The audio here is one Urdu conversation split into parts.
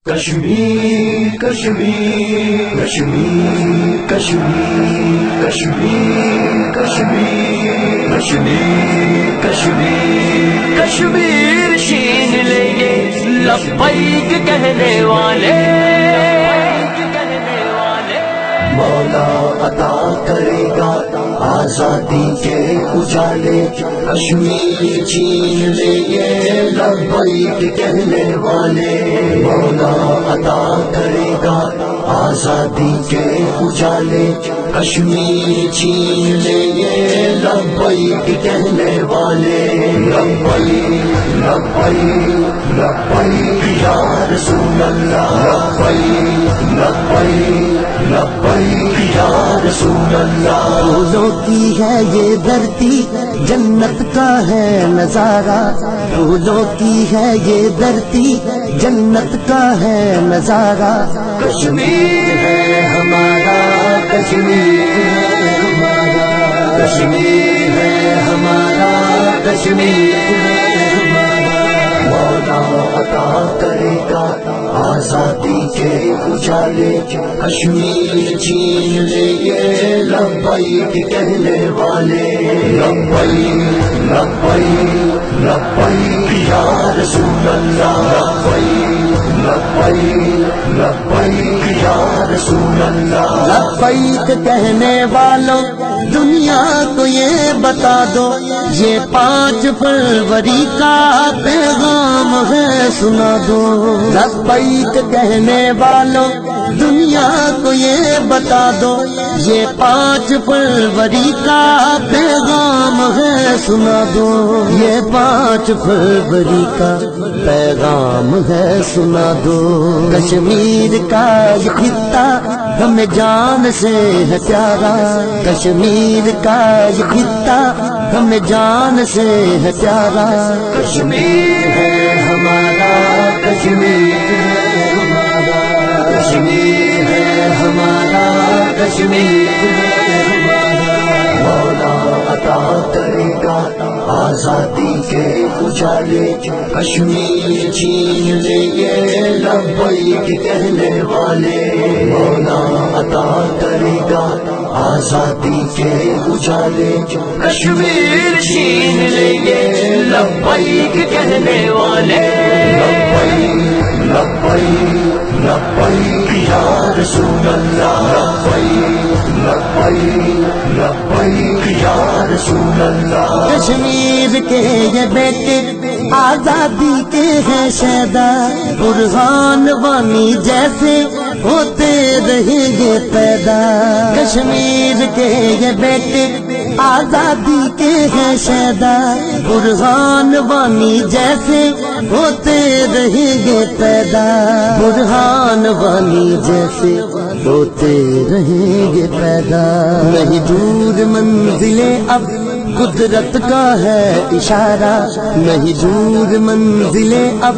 کشمیر کشمیر کشمیر کشمیر کشمیر کشمیر کشمیر کشمیر کشمیر شین لیں گے لبیک کہنے والے مولا عطا کرے گا آزادی کے اجالے کشمیر چھین لیں گے لبیک کہنے والے مولا عطا کرے گا آزادی کے اجالے کشمیر چھین لیں گے لبیک کہنے والے لبیک لبیک لبیک یا رسول اللہ لبیک لبیک لبیک یا رسول اللہ پھولوں کی ہے یہ دھرتی جنت کا ہے نظارہ پھولوں کی ہے یہ دھرتی جنت کا ہے نظارہ کشمیر ہے ہمارا کشمیر ہے ہمارا کشمیر ہے ہمارا کشمیر ہے ہمارا مولا عطا کرے گا آزادی کے اجالے کشمیر چھین لیں گے لبیک کہنے والے لبیک لبیک لبیک یا رسول اللہ لبیک لبیک لبیک یا رسول اللہ لبیک کہنے والوں دنیا کو یہ بتا دو یہ 5 فروری کا پیغام ہے سنا دو لبیک کہنے والوں دنیا کو یہ بتا دو یہ 5 فروری کا پیغام ہے سنا دو یہ 5 فروری کا پیغام ہے سنا دو کشمیر کا یہ خطہ ہمیں جان سے ہے پیارا کشمیر کا یہ خطہ ہمیں جان سے ہے پیارا کشمیر ہے ہمارا کشمیر ہے ہمارا کشمیر ہے ہمارا کشمیر ہے ہمارا مولا عطا کرے گا آزادی کے اجالے کشمیر چھین لیں گے لبیک کہنے والے مولا عطا کرے گا آزادی کے اجالے کشمیر چھین لیں گے لبیک کہنے والے لبیک لبیک لبیک یا رسول اللہ لبیک لبیک لبیک یا رسول اللہ کشمیر کے یہ بیٹے آزادی کے ہیں شیدا برہان وانی جیسے ہوتے رہیں گے پیدا کشمیر کے یہ بیٹے آزادی کے ہیں شیدا برہان وانی جیسے ہوتے رہیں گے پیدا برہان وانی جیسے ہوتے رہیں گے پیدا نہیں دور منزلیں اب قدرت کا ہے اشارہ نہیں دور منزلیں اب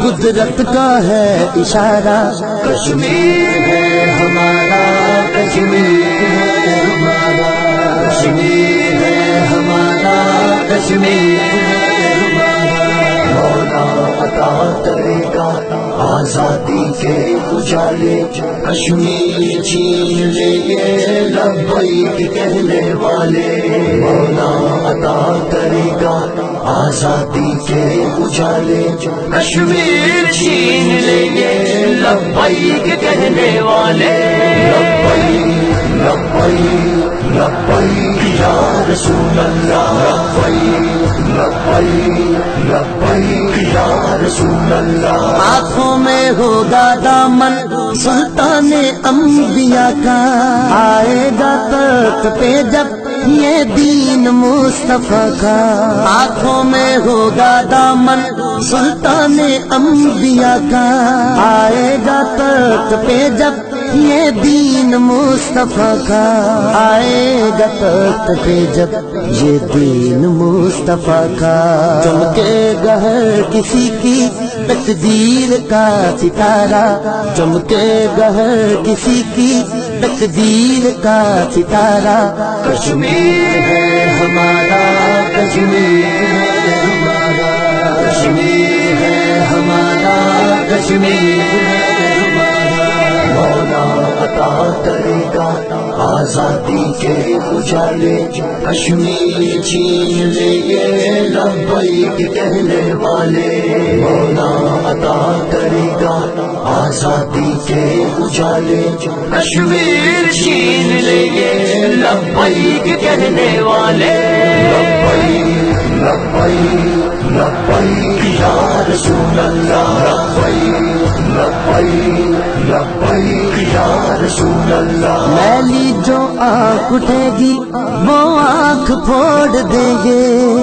قدرت کا ہے اشارہ کشمیر ہے ہمارا کشمیر ہے ہمارا کشمیر ہے ہمارا کشمیر ہے ہمارا مولا عطا کرے گا آزادی کے اجالے کشمیر چھین لیں گے لبیک کہنے والے مولا عطا کرے گا آزادی کے اجالے کشمیر چھین لیں گے لبیک کہنے والے لبیک لبیک لبیک یا رسول اللہ لبیک لبیک لبیک یا رسول اللہ آنکھوں میں ہوگا دامن سلطان انبیاء کا آئے گا تخت پہ جب یہ دین مصطفیٰ کا آنکھوں میں ہوگا دامن سلطان انبیاء کا آئے گا تخت پہ جب یہ دین مصطفیٰ کا آئے گا تخت پہ جب یہ دین مصطفیٰ کا چمکے گا ہر کسی کی تقدیر کا ستارہ چمکے گا ہر کسی کی تقدیر کا ستارہ کشمیر ہے ہمارا کشمیر ہے ہمارا کشمیر ہے ہمارا کشمیر ہے ہمارا، مولا عطا کرے گا آزادی کے اجالے، کشمیر چھین لیں گے لبیک کہنے والے، مولا عطا کرے گا آزادی کے اجالے، کشمیر چھین لیں گے لبیک کہنے والے، لبیک لبیک لبیک یا رسول اللہ، لبیک لبیک لبیک یا رسول اللہ۔ میلی جو آنکھ اٹھے گی وہ آنکھ پھوڑ دیں گے،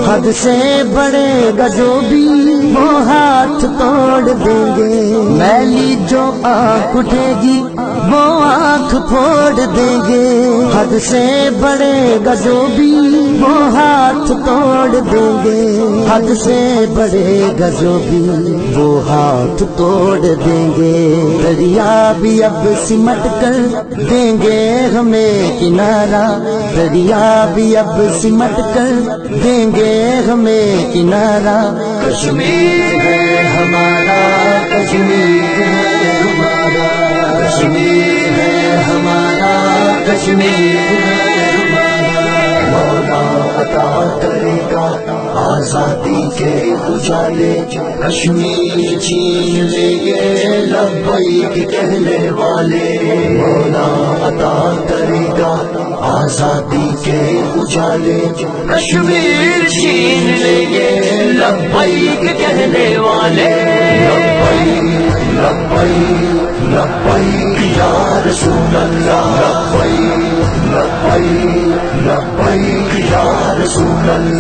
حد سے بڑے گا جو بھی وہ ہاتھ توڑ دیں گے، میلی جو آنکھ اٹھے گی وہ آنکھ پھوڑ دیں گے، حد سے بڑے گا جو بھی وہ ہاتھ توڑ دیں گے، حد سے بڑے گا جو بھی وہ ہاتھ توڑ دیں گے، دریا بھی اب سمٹ کر دیں گے ہمیں کنارہ، دریا بھی اب سمٹ کر دیں گے ہمیں کنارہ، کشمیر ہے ہمارا، کشمیر ہے ہمارا، کشمیر ہے ہمارا، کشمیر ہے ہمارا، مولا عطا کرے گا آزادی کے اجالے، کشمیر چھین لیں گے لبیک کہنے والے، مولا عطا کرے گا آزادی کے اجالے، کشمیر چھین لیں گے لبیک کہنے والے، لبیک لبیک لبیک یا رسول اللہ، لبیک لبیک لبیک یا رسول اللہ۔